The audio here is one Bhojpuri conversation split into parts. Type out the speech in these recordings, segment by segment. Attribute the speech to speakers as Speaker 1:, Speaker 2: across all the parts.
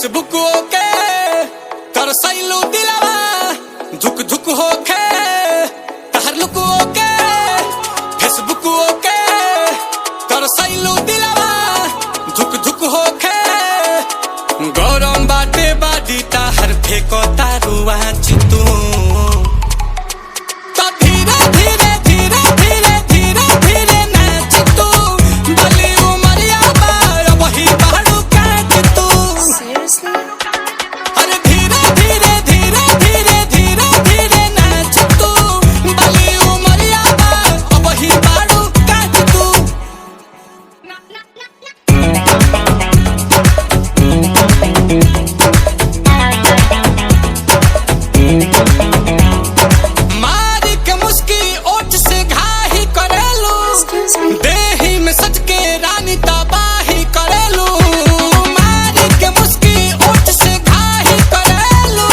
Speaker 1: फेसबुक ओके कर सैलू दिलावा धुक धुक होके तहर लुक ओके फेसबुक ओके कर सैलू दिलावा धुक धुक होके गरम बाटे बाडी ताहर फेको तारुआ चितू देही में सच के रानी तबाही करेलू मारी के मुस्की ओठ से घाही करेलू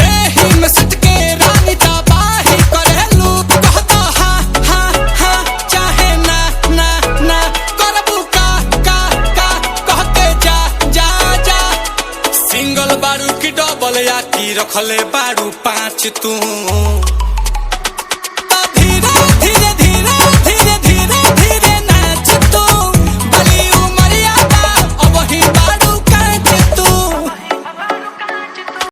Speaker 1: देही में सच के रानी तबाही करेलू कहता हाँ हाँ हाँ चाहे ना ना ना करबू का कहते जा जा जा सिंगल बारू की डबल या की रखले बारू 5 तू